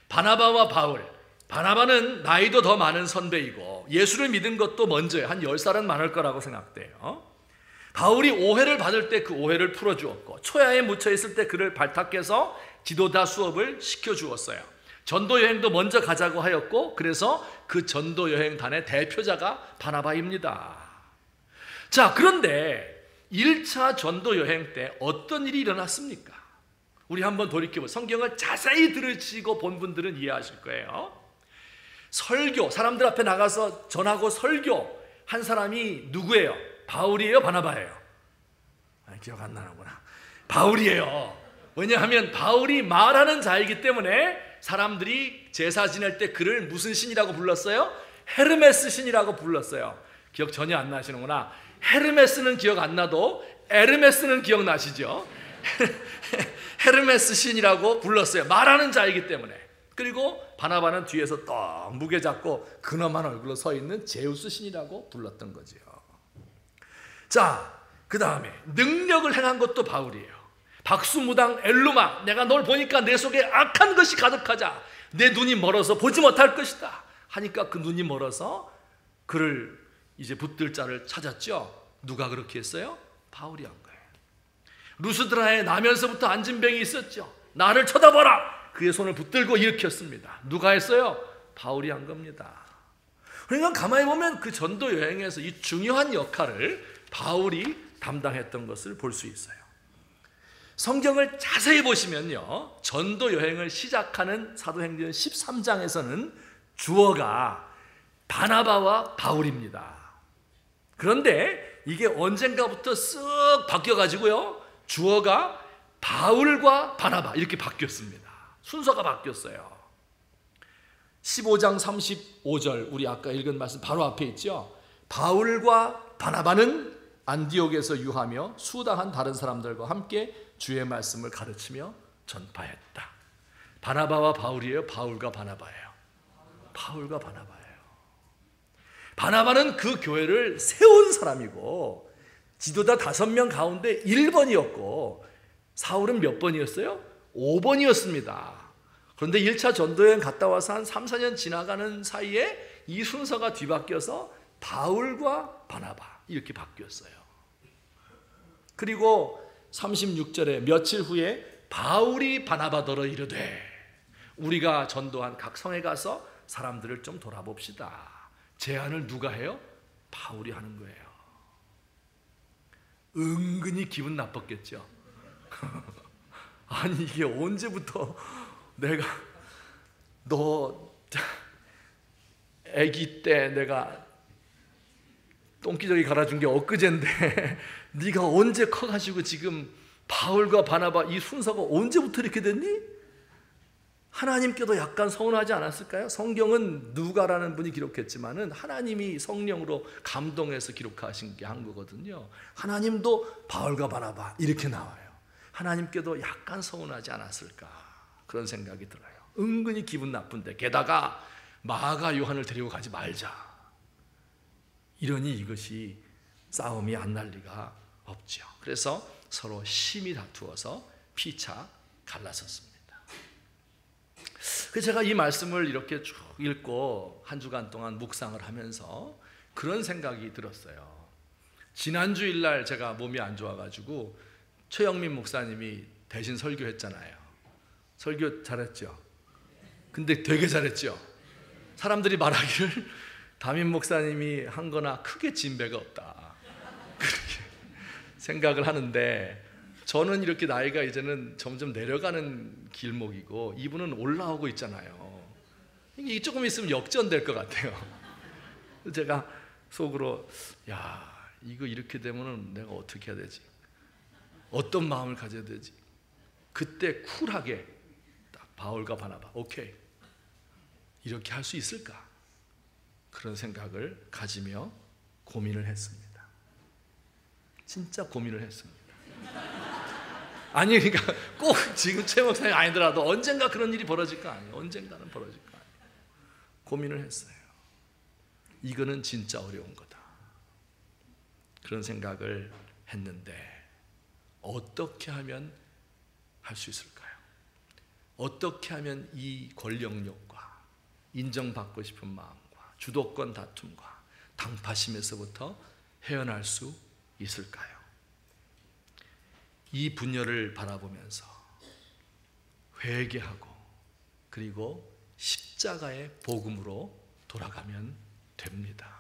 바나바와 바울, 바나바는 나이도 더 많은 선배이고 예수를 믿은 것도 먼저예요. 한 10살은 많을 거라고 생각돼요. 바울이 오해를 받을 때 그 오해를 풀어주었고, 초야에 묻혀 있을 때 그를 발탁해서 지도자 수업을 시켜주었어요. 전도 여행도 먼저 가자고 하였고, 그래서 그 전도 여행단의 대표자가 바나바입니다. 자, 그런데 1차 전도 여행 때 어떤 일이 일어났습니까? 우리 한번 돌이켜보면 성경을 자세히 들으시고 본 분들은 이해하실 거예요. 설교, 사람들 앞에 나가서 전하고 설교 한 사람이 누구예요? 바울이에요? 바나바예요? 기억 안 나는구나. 바울이에요. 왜냐하면 바울이 말하는 자이기 때문에 사람들이 제사 지낼 때 그를 무슨 신이라고 불렀어요? 헤르메스 신이라고 불렀어요. 기억 전혀 안 나시는구나. 헤르메스는 기억 안 나도 에르메스는 기억나시죠? 헤르메스 신이라고 불렀어요. 말하는 자이기 때문에. 그리고 바나바는 뒤에서 떡 무게 잡고 근엄한 얼굴로 서 있는 제우스 신이라고 불렀던 거죠. 자, 그 다음에 능력을 행한 것도 바울이에요. 박수무당 엘루마, 내가 널 보니까 내 속에 악한 것이 가득하자 내 눈이 멀어서 보지 못할 것이다 하니까 그 눈이 멀어서 그를 이제 붙들 자를 찾았죠. 누가 그렇게 했어요? 바울이 한 거예요. 루스드라에 나면서부터 안진병이 있었죠. 나를 쳐다봐라, 그의 손을 붙들고 일으켰습니다. 누가 했어요? 바울이 한 겁니다. 그러니까 가만히 보면 그 전도 여행에서 이 중요한 역할을 바울이 담당했던 것을 볼 수 있어요. 성경을 자세히 보시면요, 전도 여행을 시작하는 사도행전 13장에서는 주어가 바나바와 바울입니다. 그런데 이게 언젠가부터 쓱 바뀌어가지고요, 주어가 바울과 바나바 이렇게 바뀌었습니다. 순서가 바뀌었어요. 15장 35절 우리 아까 읽은 말씀 바로 앞에 있죠. 바울과 바나바는 안디옥에서 유하며 수다한 다른 사람들과 함께 주의 말씀을 가르치며 전파했다. 바나바와 바울이에요? 바울과 바나바예요? 바울과 바나바예요. 바나바는 그 교회를 세운 사람이고 지도자 5명 가운데 1번이었고 사울은 몇 번이었어요? 5번이었습니다. 그런데 1차 전도여행 갔다 와서 한 3, 4년 지나가는 사이에 이 순서가 뒤바뀌어서 바울과 바나바 이렇게 바뀌었어요. 그리고 36절에 며칠 후에 바울이 바나바더러 이르되 우리가 전도한 각 성에 가서 사람들을 좀 돌아봅시다. 제안을 누가 해요? 바울이 하는 거예요. 은근히 기분 나빴겠죠. 아니 이게 언제부터 내가 너 아기 때 내가 똥기저귀 갈아준 게 엊그제인데 네가 언제 커가지고 지금 바울과 바나바 이 순서가 언제부터 이렇게 됐니? 하나님께도 약간 서운하지 않았을까요? 성경은 누가라는 분이 기록했지만은 하나님이 성령으로 감동해서 기록하신 게 한 거거든요. 하나님도 바울과 바나바 이렇게 나와요. 하나님께도 약간 서운하지 않았을까 그런 생각이 들어요. 은근히 기분 나쁜데 게다가 마가 요한을 데리고 가지 말자 이러니 이것이 싸움이 안 날 리가 없죠. 그래서 서로 심히 다투어서 피차 갈라섰습니다. 그래서 제가 이 말씀을 이렇게 쭉 읽고 한 주간 동안 묵상을 하면서 그런 생각이 들었어요. 지난 주일날 제가 몸이 안 좋아가지고 최영민 목사님이 대신 설교했잖아요. 설교 잘했죠? 근데 되게 잘했죠? 사람들이 말하기를 담임 목사님이 한 거나 크게 진배가 없다 그렇게 생각을 하는데 저는 이렇게 나이가 이제는 점점 내려가는 길목이고 이분은 올라오고 있잖아요. 이게 조금 있으면 역전될 것 같아요. 제가 속으로 야 이거 이렇게 되면 내가 어떻게 해야 되지? 어떤 마음을 가져야 되지? 그때 쿨하게 딱 바울과 바나바 오케이 이렇게 할 수 있을까? 그런 생각을 가지며 고민을 했습니다. 진짜 고민을 했습니다. 아니 그러니까 꼭 지금 최 목사님 아니더라도 언젠가 그런 일이 벌어질 거 아니에요. 언젠가는 벌어질 거 아니에요. 고민을 했어요. 이거는 진짜 어려운 거다. 그런 생각을 했는데 어떻게 하면 할 수 있을까요? 어떻게 하면 이 권력욕과 인정받고 싶은 마음과 주도권 다툼과 당파심에서부터 헤어날 수 있을까요? 이 분열을 바라보면서 회개하고 그리고 십자가의 복음으로 돌아가면 됩니다.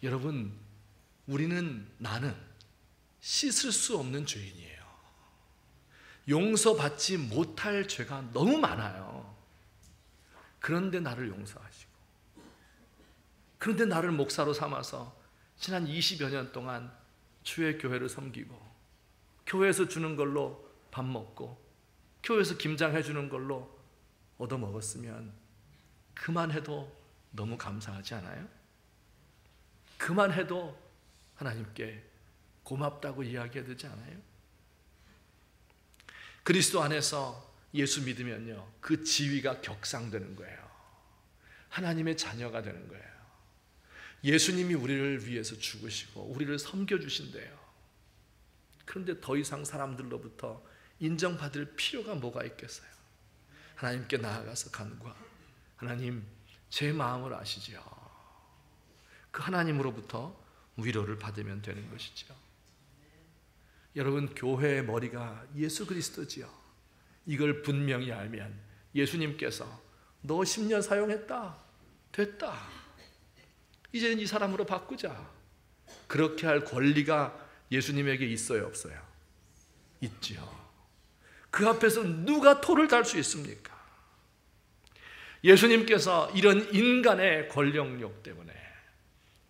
여러분, 나는 씻을 수 없는 죄인이에요. 용서받지 못할 죄가 너무 많아요. 그런데 나를 용서하시고, 그런데 나를 목사로 삼아서 지난 20여 년 동안 주의 교회를 섬기고, 교회에서 주는 걸로 밥 먹고, 교회에서 김장해 주는 걸로 얻어먹었으면 그만해도 너무 감사하지 않아요? 그만해도 하나님께 고맙다고 이야기해야 되지 않아요? 그리스도 안에서 예수 믿으면요, 그 지위가 격상되는 거예요. 하나님의 자녀가 되는 거예요. 예수님이 우리를 위해서 죽으시고 우리를 섬겨주신대요. 그런데 더 이상 사람들로부터 인정받을 필요가 뭐가 있겠어요? 하나님께 나아가서 간구하, 하나님, 제 마음을 아시지요. 그 하나님으로부터 위로를 받으면 되는 것이죠. 여러분, 교회의 머리가 예수 그리스도지요. 이걸 분명히 알면 예수님께서 너 10년 사용했다, 됐다, 이제는 이 사람으로 바꾸자, 그렇게 할 권리가 예수님에게 있어요, 없어요? 있지요. 그 앞에서 누가 토를 달 수 있습니까? 예수님께서 이런 인간의 권력욕 때문에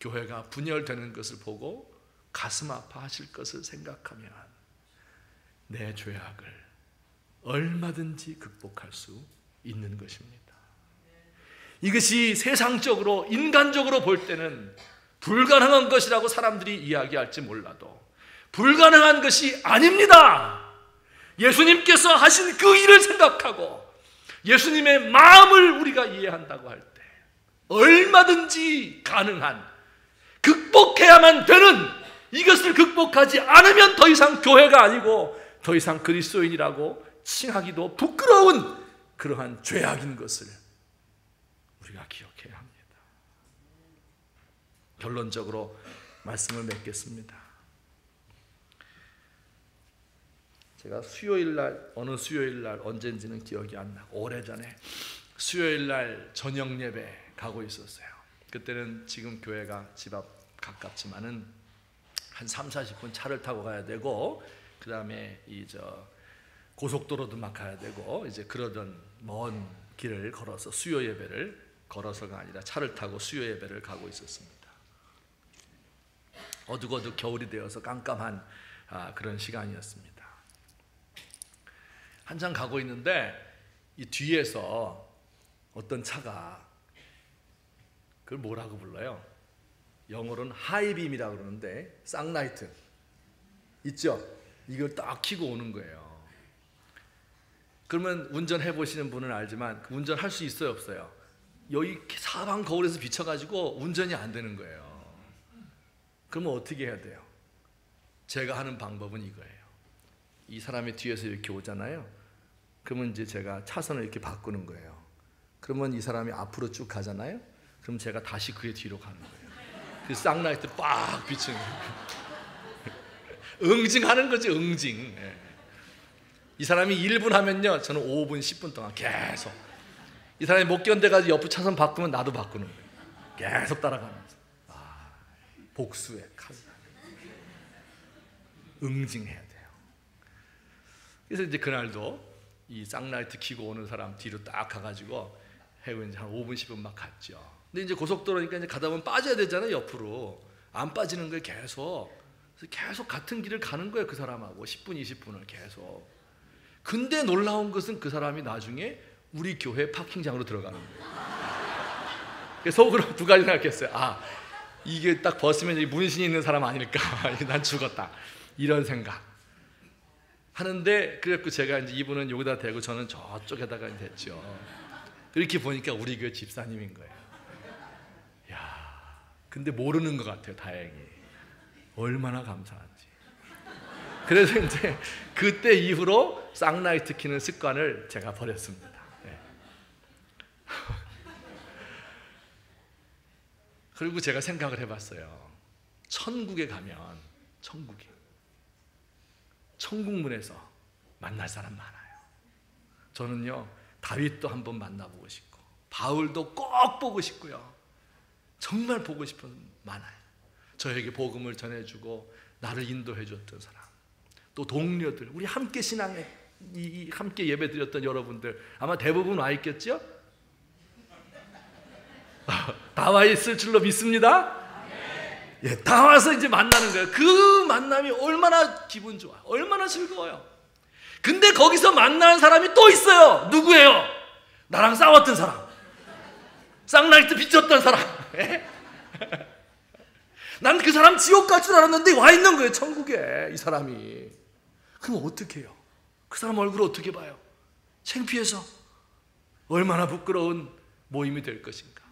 교회가 분열되는 것을 보고 가슴 아파하실 것을 생각하면 내 죄악을 얼마든지 극복할 수 있는 것입니다. 이것이 세상적으로, 인간적으로 볼 때는 불가능한 것이라고 사람들이 이야기할지 몰라도 불가능한 것이 아닙니다. 예수님께서 하신 그 일을 생각하고 예수님의 마음을 우리가 이해한다고 할 때 얼마든지 가능한, 극복해야만 되는, 이것을 극복하지 않으면 더 이상 교회가 아니고 더 이상 그리스도인이라고 칭하기도 부끄러운 그러한 죄악인 것을 우리가 기억해야 합니다. 결론적으로 말씀을 맺겠습니다. 제가 수요일날, 어느 수요일날 언젠지는 기억이 안 나고 오래전에 수요일날 저녁 예배 가고 있었어요. 그때는 지금 교회가 집 앞 가깝지만은 한 30-40분 차를 타고 가야 되고, 그 다음에 고속도로도 막 가야 되고, 이제 그러던 먼 길을 걸어서 수요 예배를, 걸어서가 아니라 차를 타고 수요 예배를 가고 있었습니다. 어둑어둑 겨울이 되어서 깜깜한 그런 시간이었습니다. 한참 가고 있는데 이 뒤에서 어떤 차가, 그걸 뭐라고 불러요? 영어로는 하이빔이라고 그러는데 쌍라이트 있죠? 이걸 딱 켜고 오는 거예요. 그러면 운전해 보시는 분은 알지만 운전할 수 있어요, 없어요? 여기 사방 거울에서 비쳐가지고 운전이 안 되는 거예요. 그러면 어떻게 해야 돼요? 제가 하는 방법은 이거예요. 이 사람이 뒤에서 이렇게 오잖아요. 그러면 이제 제가 차선을 이렇게 바꾸는 거예요. 그러면 이 사람이 앞으로 쭉 가잖아요. 그럼 제가 다시 그의 뒤로 가는 거예요. 그 쌍라이트 빡 비치는 거예요. 응징하는 거지, 응징. 이 사람이 1분 하면요, 저는 5분, 10분 동안 계속. 이 사람이 못 견뎌가지고 옆으로 차선 바꾸면 나도 바꾸는 거예요. 계속 따라가면서. 복수의 칼. 응징해야 돼요. 그래서 이제 그날도 이 쌍라이트 켜고 오는 사람 뒤로 딱 가가지고 해고 이제 한 5분, 10분 막 갔죠. 근데 이제 고속도로니까 이제 가다 보면 빠져야 되잖아요, 옆으로. 안 빠지는 거예요, 계속. 그래서 계속 같은 길을 가는 거예요, 그 사람하고. 10분, 20분을 계속. 근데 놀라운 것은 그 사람이 나중에 우리 교회 파킹장으로 들어가는 거예요. 그래서 속으로 두 가지 생각했어요. 이게 딱 벗으면 문신이 있는 사람 아닐까. 난 죽었다. 이런 생각. 하는데, 그래서 제가 이제 이분은 여기다 대고 저는 저쪽에다가 됐죠. 이렇게 보니까 우리 교회 집사님인 거예요. 근데 모르는 것 같아요, 다행히. 얼마나 감사한지. 그래서 이제 그때 이후로 쌍라이트 켜는 습관을 제가 버렸습니다. 그리고 제가 생각을 해봤어요. 천국에 가면, 천국에 천국문에서 만날 사람 많아요. 저는요 다윗도 한번 만나보고 싶고 바울도 꼭 보고 싶고요. 정말 보고 싶은 많아요. 저에게 복음을 전해주고 나를 인도해 줬던 사람, 또 동료들, 우리 함께 신앙에 함께 예배드렸던 여러분들 아마 대부분 와 있겠죠? 다 와 있을 줄로 믿습니다. 예, 다 와서 이제 만나는 거예요. 그 만남이 얼마나 기분 좋아요. 얼마나 즐거워요. 근데 거기서 만나는 사람이 또 있어요. 누구예요? 나랑 싸웠던 사람, 쌍라이트 비쳤던 사람. 난 그 사람 지옥 갈 줄 알았는데 와 있는 거예요, 천국에. 이 사람이. 그럼 어떻게 해요? 그 사람 얼굴을 어떻게 봐요? 창피해서. 얼마나 부끄러운 모임이 될 것인가.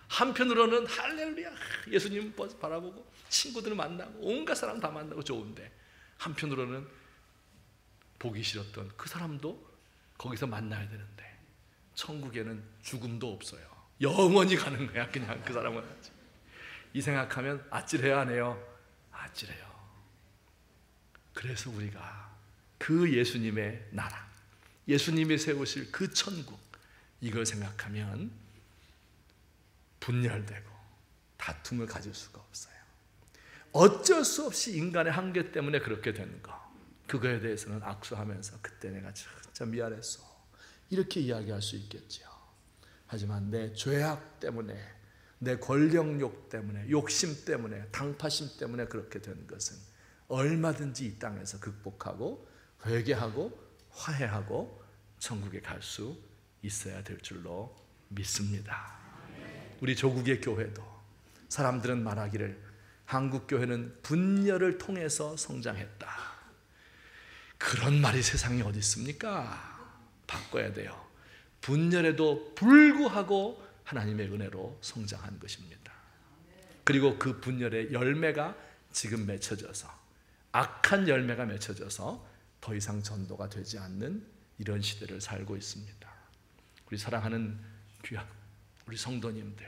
한편으로는 할렐루야, 예수님 바라보고 친구들 만나고 온갖 사람 다 만나고 좋은데, 한편으로는 보기 싫었던 그 사람도 거기서 만나야 되는데 천국에는 죽음도 없어요. 영원히 가는 거야. 그냥 그 사람은. 이 생각하면 아찔해요, 안 해요? 아찔해요. 그래서 우리가 그 예수님의 나라, 예수님이 세우실 그 천국, 이걸 생각하면 분열되고 다툼을 가질 수가 없어요. 어쩔 수 없이 인간의 한계 때문에 그렇게 된 거, 그거에 대해서는 악수하면서 그때 내가 진짜 미안했어 이렇게 이야기할 수 있겠죠. 하지만 내 죄악 때문에, 내 권력욕 때문에, 욕심 때문에, 당파심 때문에 그렇게 된 것은 얼마든지 이 땅에서 극복하고 회개하고 화해하고 천국에 갈 수 있어야 될 줄로 믿습니다. 우리 조국의 교회도 사람들은 말하기를 한국 교회는 분열을 통해서 성장했다. 그런 말이 세상에 어디 있습니까? 바꿔야 돼요. 분열에도 불구하고 하나님의 은혜로 성장한 것입니다. 그리고 그 분열의 열매가 지금 맺혀져서, 악한 열매가 맺혀져서 더 이상 전도가 되지 않는 이런 시대를 살고 있습니다. 우리 사랑하는 귀한 우리 성도님들,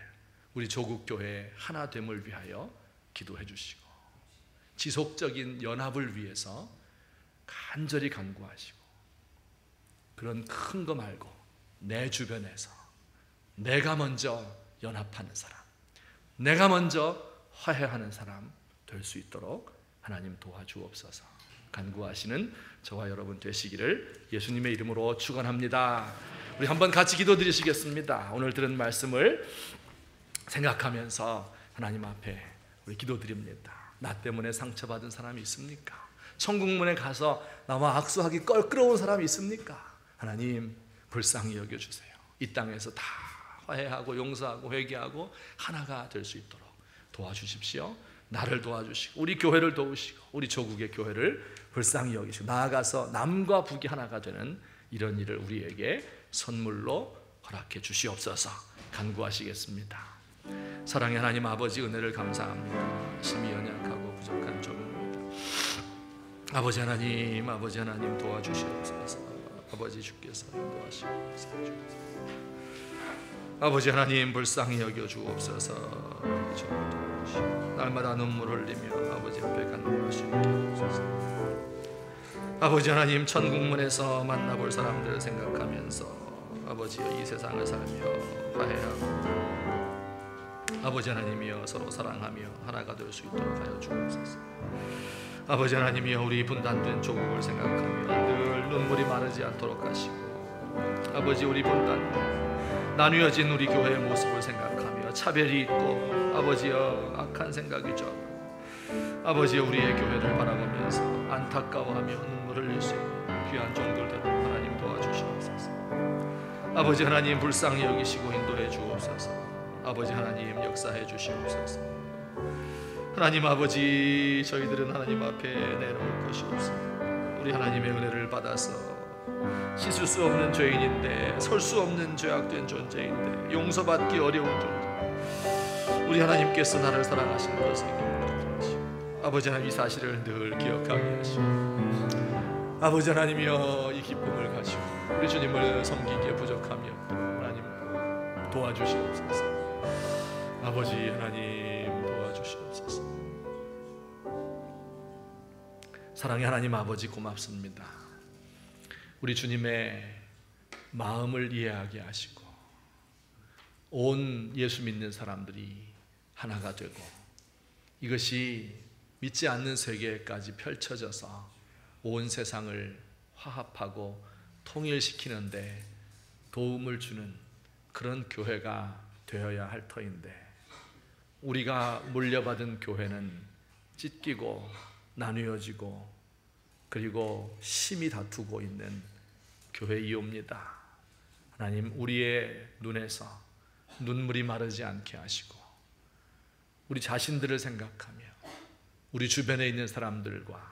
우리 조국교회 하나됨을 위하여 기도해 주시고, 지속적인 연합을 위해서 간절히 간구하시고, 그런 큰 거 말고 내 주변에서 내가 먼저 연합하는 사람, 내가 먼저 화해하는 사람 될 수 있도록 하나님 도와주옵소서. 간구하시는 저와 여러분 되시기를 예수님의 이름으로 축원합니다. 우리 한번 같이 기도드리시겠습니다. 오늘 들은 말씀을 생각하면서 하나님 앞에 우리 기도드립니다. 나 때문에 상처받은 사람이 있습니까? 천국문에 가서 나와 악수하기 껄끄러운 사람이 있습니까? 하나님 불쌍히 여겨주세요. 이 땅에서 다 화해하고 용서하고 회개하고 하나가 될 수 있도록 도와주십시오. 나를 도와주시고 우리 교회를 도우시고 우리 조국의 교회를 불쌍히 여기시고 나아가서 남과 북이 하나가 되는 이런 일을 우리에게 선물로 허락해 주시옵소서. 간구하시겠습니다. 사랑의 하나님 아버지, 은혜를 감사합니다. 심히 연약하고 부족한 종입니다. 아버지 하나님 도와주시옵소서. 아버지 주께서 인도하시옵소서. 아버지 하나님 불쌍히 여겨주옵소서. 날마다 눈물 흘리며 아버지 앞에 간구할 수 있게 하옵소서. 아버지 하나님 천국문에서 만나볼 사람들을 생각하면서 아버지여 이 세상을 살며 화해하고 아버지 하나님이여 서로 사랑하며 하나가 될 수 있도록 하여 주옵소서. 아버지 하나님이여 우리 분단된 조국을 생각하며 늘 눈물이 마르지 않도록 하시고, 아버지 우리 분단 나뉘어진 우리 교회의 모습을 생각하며 차별이 있고 아버지여 악한 생각이죠. 아버지여 우리의 교회를 바라보면서 안타까워하며 눈물 흘릴 수 있는 귀한 종들 되도록 하나님 도와주시옵소서. 아버지 하나님 불쌍히 여기시고 인도해 주옵소서. 아버지 하나님 역사해 주시옵소서. 하나님 아버지, 저희들은 하나님 앞에 내놓을 것이 없습니다. 우리 하나님의 은혜를 받아서 씻을 수 없는 죄인인데, 설 수 없는 죄악된 존재인데, 용서받기 어려운 존재, 우리 하나님께서 나를 사랑하시는 것을 기억하시고 아버지 하나님 이 사실을 늘 기억하게 하시고, 아버지 하나님이여 이 기쁨을 가지고 우리 주님을 섬기기에 부족하며 하나님 도와주시옵소서. 아버지 하나님 도와주시옵소서. 사랑의 하나님 아버지 고맙습니다. 우리 주님의 마음을 이해하게 하시고 온 예수 믿는 사람들이 하나가 되고 이것이 믿지 않는 세계까지 펼쳐져서 온 세상을 화합하고 통일시키는데 도움을 주는 그런 교회가 되어야 할 터인데 우리가 물려받은 교회는 찢기고 나누어지고 그리고 심히 다투고 있는 교회이옵니다. 하나님, 우리의 눈에서 눈물이 마르지 않게 하시고 우리 자신들을 생각하며 우리 주변에 있는 사람들과